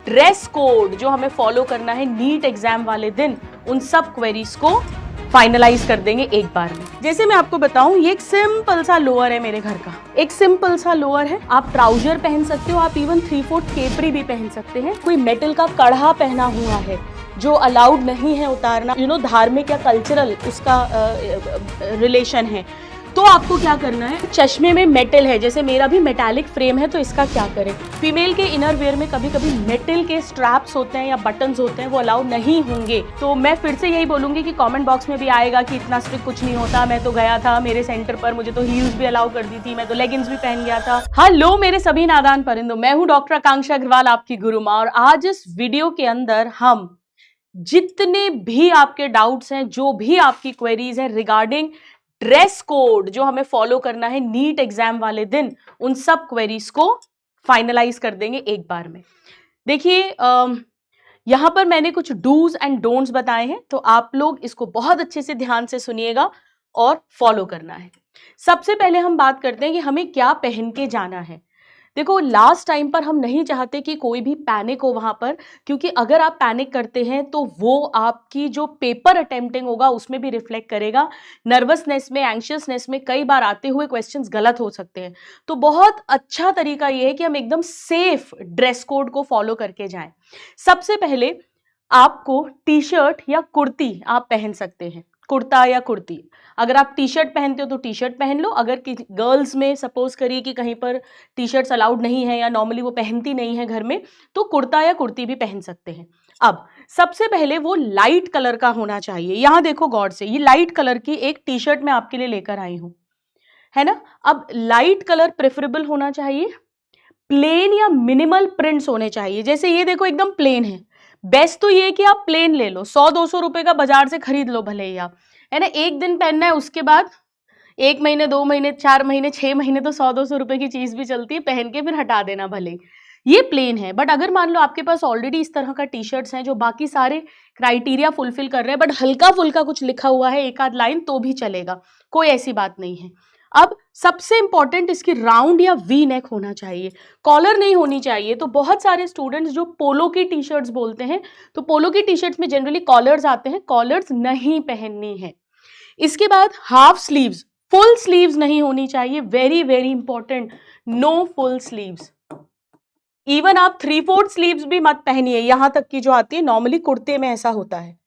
Dress code जो हमें follow करना है नीट एग्जाम वाले दिन, उन सब क्वेरीज को फाइनलाइज कर देंगे एक बार में। जैसे मैं आपको बताऊं, ये एक सिंपल सा लोअर है मेरे घर का, एक सिंपल सा लोअर है। आप ट्राउजर पहन सकते हो, आप इवन 3/4 केपरी भी पहन सकते हैं। कोई मेटल का कड़ा पहना हुआ है जो अलाउड नहीं है उतारना, धार्मिक या कल्चरल उसका रिलेशन है, तो आपको क्या करना है, चश्मे में मेटल है, जैसे मेरा भी मेटालिक फ्रेम है, तो इसका क्या करें। फीमेल के इनर वेयर में कभी कभी मेटल के स्ट्रैप्स होते हैं या बटन्स होते हैं, वो अलाउ नहीं होंगे। तो मैं फिर से यही बोलूंगी कि कमेंट बॉक्स में भी आएगा कि इतना स्ट्रिक्ट कुछ नहीं होता, मैं तो गया था मेरे सेंटर पर, मुझे तो हील्स भी अलाउ कर दी थी, मैं तो लेगिंग्स भी पहन गया था। हेलो मेरे सभी नादान परिंदों, मैं हूं डॉक्टर आकांक्षा अग्रवाल, आपकी गुरु माँ, और आज इस वीडियो के अंदर हम जितने भी आपके डाउट्स हैं, जो भी आपकी क्वेरीज हैं रिगार्डिंग ड्रेस कोड जो हमें फॉलो करना है नीट एग्जाम वाले दिन, उन सब क्वेरीज को फाइनलाइज कर देंगे एक बार में। देखिए, यहां पर मैंने कुछ डूज एंड डोंट्स बताए हैं, तो आप लोग इसको बहुत अच्छे से ध्यान से सुनिएगा और फॉलो करना है। सबसे पहले हम बात करते हैं कि हमें क्या पहन के जाना है। देखो, लास्ट टाइम पर हम नहीं चाहते कि कोई भी पैनिक हो वहां पर, क्योंकि अगर आप पैनिक करते हैं तो वो आपकी जो पेपर अटेम्प्टिंग होगा उसमें भी रिफ्लेक्ट करेगा। नर्वसनेस में, एंशियसनेस में कई बार आते हुए क्वेश्चंस गलत हो सकते हैं। तो बहुत अच्छा तरीका ये है कि हम एकदम सेफ ड्रेस कोड को फॉलो करके जाएं। सबसे पहले आपको टी शर्ट या कुर्ती आप पहन सकते हैं, कुर्ता या कुर्ती। अगर आप टी शर्ट पहनते हो तो टी शर्ट पहन लो। अगर गर्ल्स में सपोज करिए कि कहीं पर टी शर्ट्स अलाउड नहीं है या नॉर्मली वो पहनती नहीं है घर में, तो कुर्ता या कुर्ती भी पहन सकते हैं। अब सबसे पहले वो लाइट कलर का होना चाहिए। यहां देखो गौर से, ये लाइट कलर की एक टी शर्ट मैं आपके लिए लेकर आई हूं, है ना। अब लाइट कलर प्रेफरेबल होना चाहिए, प्लेन या मिनिमल प्रिंट्स होने चाहिए। जैसे ये देखो एकदम प्लेन है, बेस्ट तो ये कि आप प्लेन ले लो, 100-200 रुपए का बाजार से खरीद लो भले ही आप, है ना। एक दिन पहनना है, उसके बाद 1 महीने, 2 महीने, 4 महीने, 6 महीने तो 100-200 रुपए की चीज भी चलती है, पहन के फिर हटा देना भले। ये प्लेन है, बट अगर मान लो आपके पास ऑलरेडी इस तरह का टी शर्ट्स हैं जो बाकी सारे क्राइटेरिया फुलफिल कर रहे हैं, बट हल्का फुल्का कुछ लिखा हुआ है, एक आध लाइन, तो भी चलेगा, कोई ऐसी बात नहीं है। अब सबसे इंपॉर्टेंट, इसकी राउंड या वी नेक होना चाहिए, कॉलर नहीं होनी चाहिए। तो बहुत सारे स्टूडेंट्स जो पोलो की टी शर्ट्स बोलते हैं, तो पोलो की टी शर्ट्स में जनरली कॉलर्स आते हैं, कॉलर्स नहीं पहननी है। इसके बाद हाफ स्लीव्स, फुल स्लीव्स नहीं होनी चाहिए, very very important, no full sleeves. Even आप 3/4 स्लीव्स भी मत पहनिए, यहां तक की जो आती है, नॉर्मली कुर्ते में ऐसा होता है।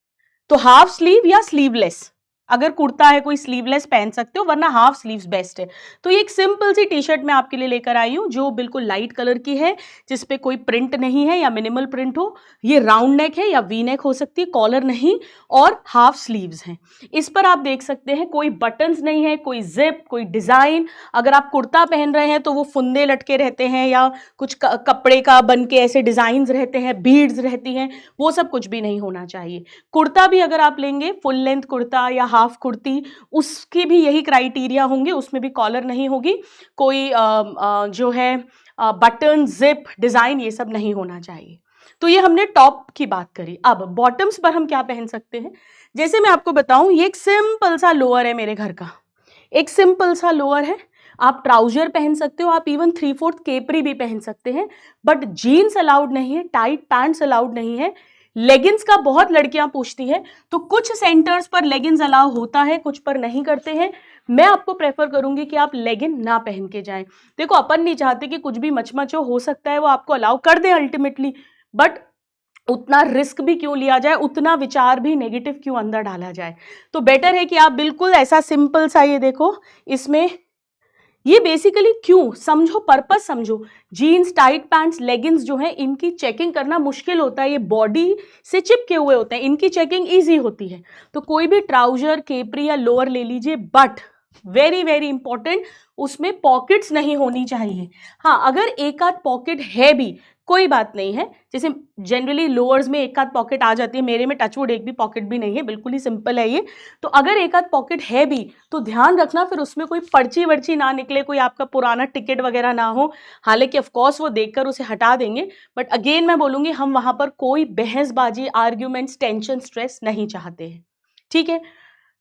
तो हाफ स्लीव या स्लीवलेस, अगर कुर्ता है कोई स्लीवलेस पहन सकते हो, वरना हाफ स्लीव्स बेस्ट है। तो ये एक सिंपल सी टी शर्ट मैं आपके लिए लेकर आई हूं जो बिल्कुल लाइट कलर की है, जिसपे कोई प्रिंट नहीं है या मिनिमल प्रिंट हो। ये राउंड नेक है या वी नेक हो सकती है, कॉलर नहीं, और हाफ स्लीव्स हैं। इस पर आप देख सकते हैं कोई बटन्स नहीं है, कोई जिप, कोई डिजाइन। अगर आप कुर्ता पहन रहे हैं तो वो फुंदे लटके रहते हैं या कुछ कपड़े का बन के ऐसे डिजाइन रहते हैं, बीड्स रहती हैं, वो सब कुछ भी नहीं होना चाहिए। कुर्ता भी अगर आप लेंगे, फुल लेंथ कुर्ता या हाफ कुर्ती, उसकी भी यही क्राइटेरिया होंगे, उसमें भी कॉलर नहीं होगी, कोई जो है बटन, जिप, डिजाइन, ये सब नहीं होना चाहिए। तो ये हमने टॉप की बात करी। अब बॉटम्स पर हम क्या पहन सकते हैं। जैसे मैं आपको बताऊं, ये एक सिंपल सा लोअर है मेरे घर का, एक सिंपल सा लोअर है। आप ट्राउजर पहन सकते हो, आप इवन 3/4 केपरी भी पहन सकते हैं, बट जीन्स अलाउड नहीं है, टाइट पैंट्स अलाउड नहीं है। लेगिंग्स का बहुत लड़कियां पूछती हैं, तो कुछ सेंटर्स पर लेगिंग्स अलाउ होता है, कुछ पर नहीं करते हैं। मैं आपको प्रेफर करूंगी कि आप लेगिन ना पहन के जाएं। देखो, अपन नहीं चाहते कि कुछ भी मचमच हो सकता है वो आपको अलाउ कर दे अल्टीमेटली, बट उतना रिस्क भी क्यों लिया जाए, उतना विचार भी नेगेटिव क्यों अंदर डाला जाए। तो बेटर है कि आप बिल्कुल ऐसा सिंपल सा, ये देखो, इसमें ये बेसिकली क्यों समझो, पर्पस समझो। जीन्स, टाइट पैंट्स, लेगिंग्स जो है, इनकी चेकिंग करना मुश्किल होता है, ये बॉडी से चिपके हुए होते हैं, इनकी चेकिंग इजी होती है। तो कोई भी ट्राउजर, केपरी या लोअर ले लीजिए, बट वेरी वेरी इंपॉर्टेंट, उसमें पॉकेट्स नहीं होनी चाहिए। हाँ, अगर एक आध पॉकेट है भी कोई बात नहीं है, जैसे जनरली लोअर्स में एक आध पॉकेट आ जाती है, मेरे में टचवुड एक भी पॉकेट भी नहीं है, बिल्कुल ही सिंपल है ये। तो अगर एक आध पॉकेट है भी तो ध्यान रखना फिर उसमें कोई पर्ची वर्ची ना निकले, कोई आपका पुराना टिकट वगैरह ना हो। हालांकि ऑफकोर्स वो देखकर उसे हटा देंगे, बट अगेन मैं बोलूंगी, हम वहां पर कोई बहसबाजी, आर्ग्यूमेंट्स, टेंशन, स्ट्रेस नहीं चाहते हैं, ठीक है।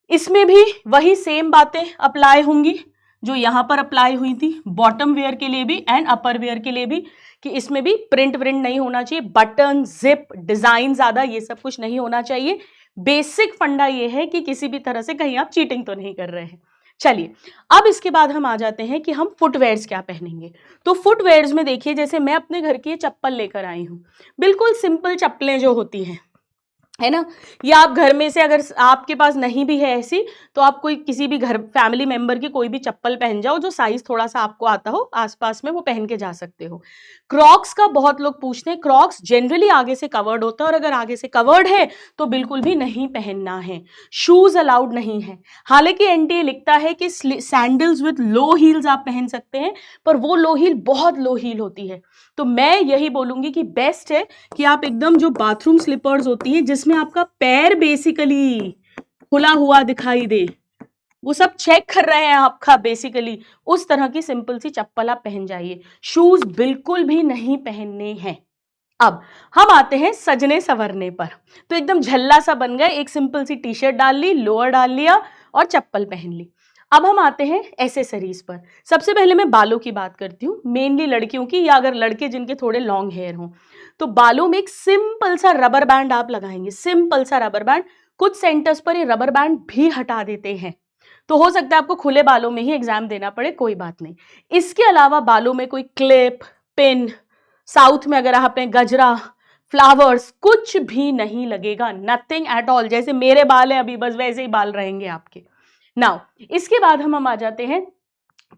इसमें भी वही सेम बातें अप्लाई होंगी। जो यहाँ पर अप्लाई हुई थी बॉटम वेयर के लिए भी एंड अपर वेयर के लिए भी, कि इसमें भी प्रिंट नहीं होना चाहिए, बटन जिप डिजाइन ज्यादा ये सब कुछ नहीं होना चाहिए। बेसिक फंडा ये है कि किसी भी तरह से कहीं आप चीटिंग तो नहीं कर रहे हैं। चलिए, अब इसके बाद हम आ जाते हैं कि हम फुटवेयर्स क्या पहनेंगे। तो फुटवेयर्स में देखिए, जैसे मैं अपने घर की चप्पल लेकर आई हूँ, बिल्कुल सिंपल चप्पलें जो होती हैं, है ना, या आप घर में से अगर आपके पास नहीं भी है ऐसी, तो आप कोई किसी भी घर फैमिली मेंबर की कोई भी चप्पल पहन जाओ जो साइज थोड़ा सा आपको आता हो आसपास में, वो पहन के जा सकते हो। क्रॉक्स का बहुत लोग पूछते हैं, क्रॉक्स जनरली आगे से कवर्ड होता है और अगर आगे से कवर्ड है तो बिल्कुल भी नहीं पहनना है। शूज अलाउड नहीं है। हालांकि एनटीए लिखता है कि सैंडल्स विद लो हील्स आप पहन सकते हैं, पर वो लो हील बहुत लो हील होती है। तो मैं यही बोलूंगी कि बेस्ट है कि आप एकदम जो बाथरूम स्लीपर्स होती है जिसमें आपका पैर बेसिकली खुला हुआ दिखाई दे, वो सब चेक कर रहे हैं आपका बेसिकली, उस तरह की सिंपल सी चप्पल आप पहन जाइए। शूज बिल्कुल भी नहीं पहनने हैं। अब हम आते हैं सजने संवरने पर। तो एकदम झल्ला सा बन गए, एक सिंपल सी टी शर्ट डाल ली, लोअर डाल लिया और चप्पल पहन ली। अब हम आते हैं एसेसरीज पर। सबसे पहले मैं बालों की बात करती हूँ, मेनली लड़कियों की, या अगर लड़के जिनके थोड़े लॉन्ग हेयर हों, तो बालों में एक सिंपल सा रबर बैंड आप लगाएंगे, सिंपल सा रबर बैंड। कुछ सेंटर्स पर ये रबर बैंड भी हटा देते हैं, तो हो सकता है आपको खुले बालों में ही एग्जाम देना पड़े, कोई बात नहीं। इसके अलावा बालों में कोई क्लिप, पिन, साउथ में अगर आप हैं गजरा, फ्लावर्स, कुछ भी नहीं लगेगा, नथिंग एट ऑल। जैसे मेरे बाल हैं अभी, बस वैसे ही बाल रहेंगे आपके। नाउ इसके बाद हम आ जाते हैं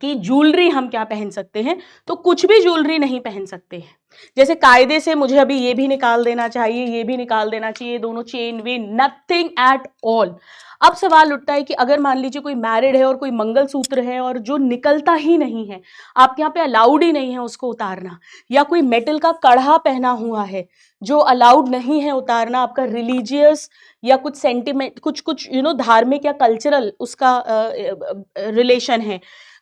कि ज्वेलरी हम क्या पहन सकते हैं। तो कुछ भी ज्वेलरी नहीं पहन सकते हैं। जैसे कायदे से मुझे अभी ये भी निकाल देना चाहिए, ये भी निकाल देना चाहिए, दोनों chain when, nothing at all. अब सवाल उठता है कि अगर मान लीजिए कोई मैरिड है और कोई मंगलसूत्र है और जो निकलता ही नहीं है, आप यहाँ पे अलाउड ही नहीं है उसको उतारना, या कोई मेटल का कड़ा पहना हुआ है जो अलाउड नहीं है उतारना, आपका रिलीजियस या कुछ सेंटिमेंट, कुछ धार्मिक या कल्चरल उसका रिलेशन है,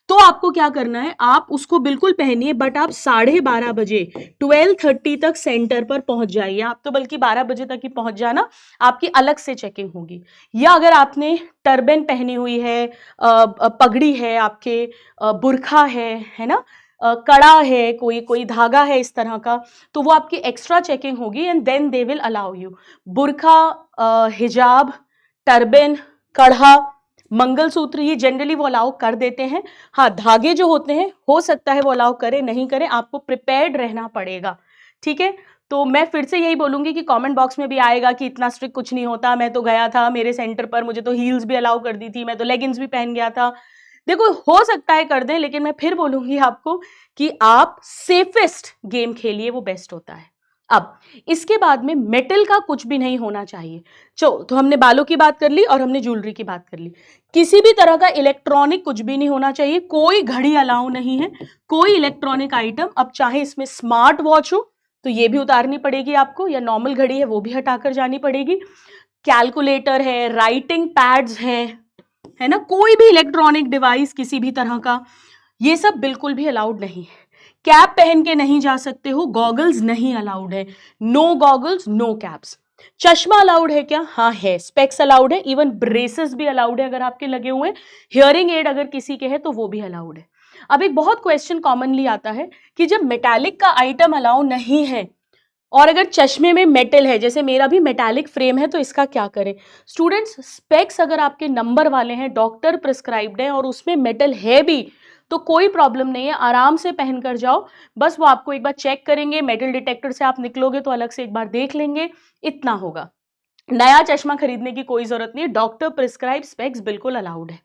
तो आपको क्या करना है, आप उसको बिल्कुल पहनिए, बट आप 12:30 बजे 12:30 तक सेंटर पर पहुंच जाइए। आप तो बल्कि 12 बजे तक ही पहुंच जाना, आपकी अलग से चेकिंग होगी। या अगर आपने टर्बन पहनी हुई है, पगड़ी है आपके, बुरखा है ना, कड़ा है, कोई धागा है इस तरह का, तो वो आपकी एक्स्ट्रा चेकिंग होगी and then they will allow you. बुरखा, हिजाब, टर्बन, कड़ा, मंगलसूत्र, ये जनरली वो अलाउ कर देते हैं। हाँ, धागे जो होते हैं हो सकता है वो अलाउ करें, नहीं करें, आपको प्रिपेयर्ड रहना पड़ेगा, ठीक है। तो मैं फिर से यही बोलूंगी कि कमेंट बॉक्स में भी आएगा कि इतना स्ट्रिक्ट कुछ नहीं होता, मैं तो गया था मेरे सेंटर पर, मुझे तो हील्स भी अलाउ कर दी थी, मैं तो लेगिंग्स भी पहन गया था। देखो, हो सकता है कर दें, लेकिन मैं फिर बोलूंगी आपको कि आप सेफेस्ट गेम खेलिए, वो बेस्ट होता है। अब इसके बाद में मेटल का कुछ भी नहीं होना चाहिए। तो हमने बालों की बात कर ली और हमने ज्वेलरी की बात कर ली। किसी भी तरह का इलेक्ट्रॉनिक कुछ भी नहीं होना चाहिए, कोई घड़ी अलाउ नहीं है, कोई इलेक्ट्रॉनिक आइटम। अब चाहे इसमें स्मार्ट वॉच हो तो ये भी उतारनी पड़ेगी आपको, या नॉर्मल घड़ी है वो भी हटाकर जानी पड़ेगी। कैलकुलेटर है, राइटिंग पैड्स हैं, है ना, कोई भी इलेक्ट्रॉनिक डिवाइस किसी भी तरह का, ये सब बिल्कुल भी अलाउड नहीं है। कैप पहन के नहीं जा सकते हो, गॉगल्स नहीं अलाउड है, नो गॉगल्स नो कैप्स। चश्मा अलाउड है क्या? हाँ है, स्पेक्स अलाउड है, इवन ब्रेसेस भी अलाउड है अगर आपके लगे हुए हैं, हियरिंग एड अगर किसी के है तो वो भी अलाउड है। अब एक बहुत क्वेश्चन कॉमनली आता है कि जब मेटालिक का आइटम अलाउ नहीं है और अगर चश्मे में मेटल है, जैसे मेरा भी मेटालिक फ्रेम है, तो इसका क्या करें? स्टूडेंट्स, स्पेक्स अगर आपके नंबर वाले हैं, डॉक्टर प्रिस्क्राइब्ड है और उसमें मेटल है भी, तो कोई प्रॉब्लम नहीं है, आराम से पहन कर जाओ। बस वो आपको एक बार चेक करेंगे, मेटल डिटेक्टर से आप निकलोगे तो अलग से एक बार देख लेंगे, इतना होगा। नया चश्मा खरीदने की कोई जरूरत नहीं है, डॉक्टर प्रिस्क्राइब स्पेक्स बिल्कुल अलाउड है।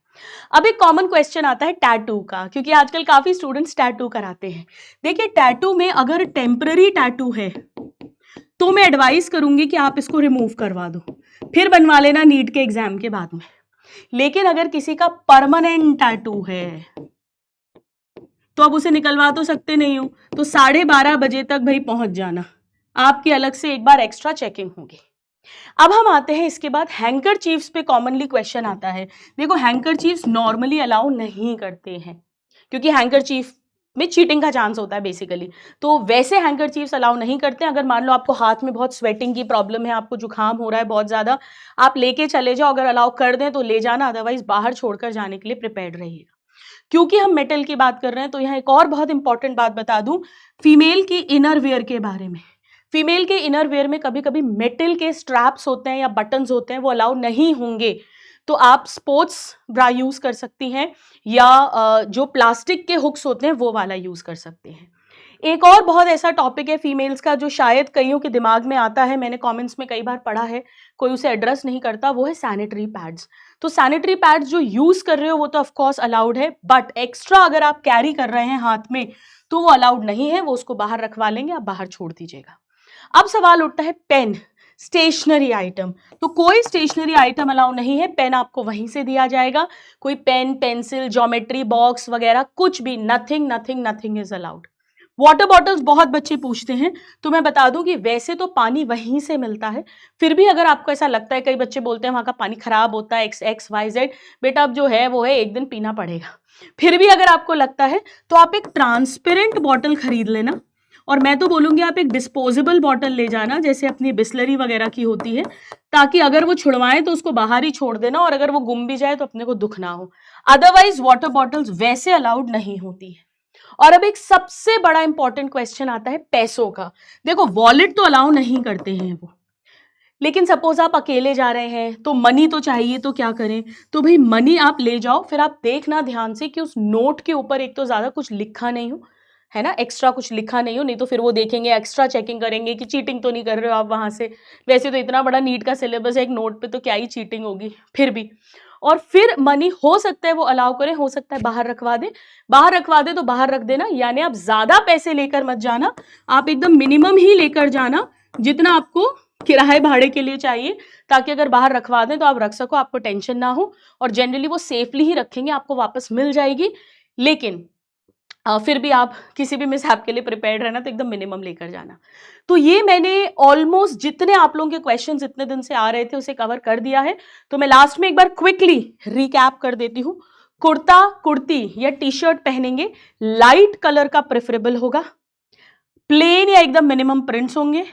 अब एक कॉमन क्वेश्चन आता है टैटू का, क्योंकि आजकल काफी स्टूडेंट्स टैटू कराते हैं। देखिए, टैटू में अगर टेम्पररी टैटू है तो मैं एडवाइस करूंगी कि आप इसको रिमूव करवा दो, फिर बनवा लेना नीट के एग्जाम के बाद में। लेकिन अगर किसी का परमानेंट टैटू है तो अब उसे निकलवा तो सकते नहीं हो, तो 12:30 बजे तक भाई पहुंच जाना, आपकी अलग से एक बार एक्स्ट्रा चेकिंग होगी। अब हम आते हैं इसके बाद हैंकर चीफ्स पे। कॉमनली क्वेश्चन आता है, देखो हैंकर चीफ्स नॉर्मली अलाउ नहीं करते हैं क्योंकि हैंकर चीफ में चीटिंग का चांस होता है बेसिकली, तो वैसे हैंकर चीफ्स अलाउ नहीं करते हैं। अगर मान लो आपको हाथ में बहुत स्वेटिंग की प्रॉब्लम है, आपको जुकाम हो रहा है बहुत ज्यादा, आप लेके चले जाओ, अगर अलाउ कर दें तो ले जाना, अदरवाइज बाहर छोड़कर जाने के लिए प्रिपेयर्ड रहिएगा। क्योंकि हम मेटल की बात कर रहे हैं तो यहाँ एक और बहुत इंपॉर्टेंट बात बता दूं, फीमेल की इनर वेयर के बारे में। फीमेल के इनर वेयर में कभी कभी मेटल के स्ट्रैप्स होते हैं या बटन्स होते हैं, वो अलाउ नहीं होंगे। तो आप स्पोर्ट्स ब्रा यूज कर सकती हैं या जो प्लास्टिक के हुक्स होते हैं वो वाला यूज कर सकते हैं। एक और बहुत ऐसा टॉपिक है फीमेल्स का जो शायद कईयों के दिमाग में आता है, मैंने कमेंट्स में कई बार पढ़ा है, कोई उसे एड्रेस नहीं करता, वो है सैनिटरी पैड्स। तो सैनिटरी पैड्स जो यूज कर रहे हो वो तो ऑफ कोर्स अलाउड है, बट एक्स्ट्रा अगर आप कैरी कर रहे हैं हाथ में तो वो अलाउड नहीं है, वो उसको बाहर रखवा लेंगे, आप बाहर छोड़ दीजिएगा। अब सवाल उठता है पेन, स्टेशनरी आइटम। तो कोई स्टेशनरी आइटम अलाउ नहीं है, पेन आपको वहीं से दिया जाएगा। कोई पेन, पेंसिल, ज्योमेट्री बॉक्स वगैरह कुछ भी, nothing nothing nothing is allowed. Water bottles बहुत बच्चे पूछते हैं, तो मैं बता दूं कि वैसे तो पानी वहीं से मिलता है, फिर भी अगर आपको ऐसा लगता है, कई बच्चे बोलते हैं वहां का पानी खराब होता है XYZ, बेटा अब जो है वो है, एक दिन पीना पड़ेगा। फिर भी अगर आपको लगता है तो आप एक ट्रांसपेरेंट बॉटल खरीद लेना, और मैं तो बोलूंगी आप एक डिस्पोजेबल बॉटल ले जाना, जैसे अपनी बिस्लरी वगैरह की होती है, ताकि अगर वो छुड़वाएं तो उसको बाहर ही छोड़ देना, और अगर वो गुम भी जाए तो अपने को दुख ना हो। अदरवाइज वाटर बॉटल्स वैसे अलाउड नहीं होती है। और अब एक सबसे बड़ा इंपॉर्टेंट क्वेश्चन आता है पैसों का। देखो वॉलेट तो अलाउ नहीं करते हैं वो, लेकिन सपोज आप अकेले जा रहे हैं तो मनी तो चाहिए, तो क्या करें? तो भाई मनी आप ले जाओ, फिर आप देखना ध्यान से कि उस नोट के ऊपर एक तो ज्यादा कुछ लिखा नहीं हो, है ना, एक्स्ट्रा कुछ लिखा नहीं हो, नहीं तो फिर वो देखेंगे, एक्स्ट्रा चेकिंग करेंगे कि चीटिंग तो नहीं कर रहे हो आप वहां से। वैसे तो इतना बड़ा नीट का सिलेबस है, एक नोट पे तो क्या ही चीटिंग होगी, फिर भी। और फिर मनी हो सकता है वो अलाउ करें, हो सकता है बाहर रखवा दे। बाहर रखवा दे तो बाहर रख देना, यानी आप ज्यादा पैसे लेकर मत जाना, आप एकदम मिनिमम ही लेकर जाना जितना आपको किराए भाड़े के लिए चाहिए, ताकि अगर बाहर रखवा दें तो आप रख सको, आपको टेंशन ना हो। और जनरली वो सेफली ही रखेंगे, आपको वापस मिल जाएगी। लेकिन फिर भी आप किसी भी मिसहैप के लिए प्रिपेयर्ड रहना, तो एकदम मिनिमम लेकर जाना। तो ये मैंने ऑलमोस्ट जितने आप लोगों के क्वेश्चंस इतने दिन से आ रहे थे उसे कवर कर दिया है। तो मैं लास्ट में एक बार क्विकली रिकैप कर देती हूँ। कुर्ता, कुर्ती या टी शर्ट पहनेंगे, लाइट कलर का प्रेफरेबल होगा, प्लेन या एकदम मिनिमम प्रिंट्स होंगे,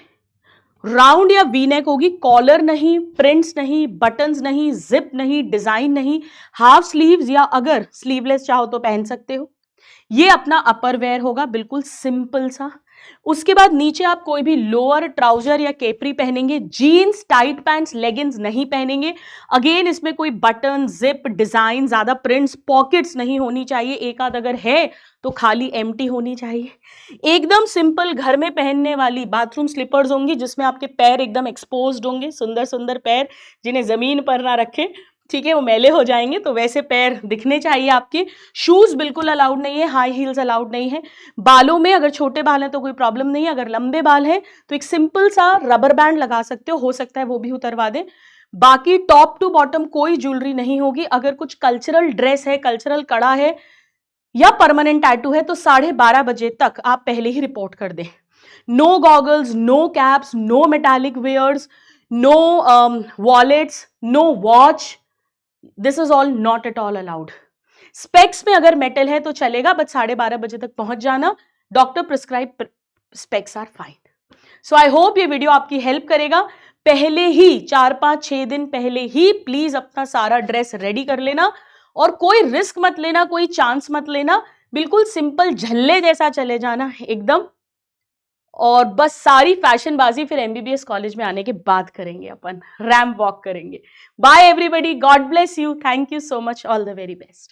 राउंड या वी नेक होगी, कॉलर नहीं, प्रिंट्स नहीं, बटन्स नहीं, जिप नहीं, डिजाइन नहीं, हाफ स्लीव्स या अगर स्लीवलेस चाहो तो पहन सकते हो। ये अपना अपर वेयर होगा, बिल्कुल सिंपल सा। उसके बाद नीचे आप कोई भी लोअर, ट्राउजर या केपरी पहनेंगे, जीन्स, टाइट पैंट्स, लेगिंग्स नहीं पहनेंगे। अगेन इसमें कोई बटन, जिप, डिजाइन, ज्यादा प्रिंट्स, पॉकेट्स नहीं होनी चाहिए, एक आध अगर है तो खाली एम्प्टी होनी चाहिए। एकदम सिंपल घर में पहनने वाली बाथरूम स्लीपर्स होंगी, जिसमें आपके पैर एकदम एक्सपोज्ड होंगे, सुंदर सुंदर पैर जिन्हें जमीन पर ना रखें, ठीक है, वो मैले हो जाएंगे, तो वैसे पैर दिखने चाहिए आपके। शूज बिल्कुल अलाउड नहीं है, हाई हील्स अलाउड नहीं है। बालों में अगर छोटे बाल हैं तो कोई प्रॉब्लम नहीं है, अगर लंबे बाल हैं तो एक सिंपल सा रबर बैंड लगा सकते हो सकता है वो भी उतरवा दें। बाकी टॉप टू बॉटम कोई ज्वेलरी नहीं होगी। अगर कुछ कल्चरल ड्रेस है, कल्चरल कड़ा है या परमानेंट टैटू है तो 12:30 बजे तक आप पहले ही रिपोर्ट कर दें। No goggles, no caps, no metallic wares, no wallets, no watch, this is all not at all allowed. Specs में अगर मेटल है तो चलेगा, बट 12:30 बजे तक पहुंच जाना। Doctor prescribe specs are fine. So I hope ये वीडियो आपकी हेल्प करेगा। पहले ही 4-5-6 दिन पहले ही प्लीज अपना सारा ड्रेस रेडी कर लेना, और कोई रिस्क मत लेना, कोई चांस मत लेना, बिल्कुल सिंपल झल्ले जैसा चले जाना एकदम। और बस सारी फैशनबाजी फिर MBBS कॉलेज में आने के बाद करेंगे, अपन रैंप वॉक करेंगे। Bye everybody, God bless you, thank you so much, all the very best.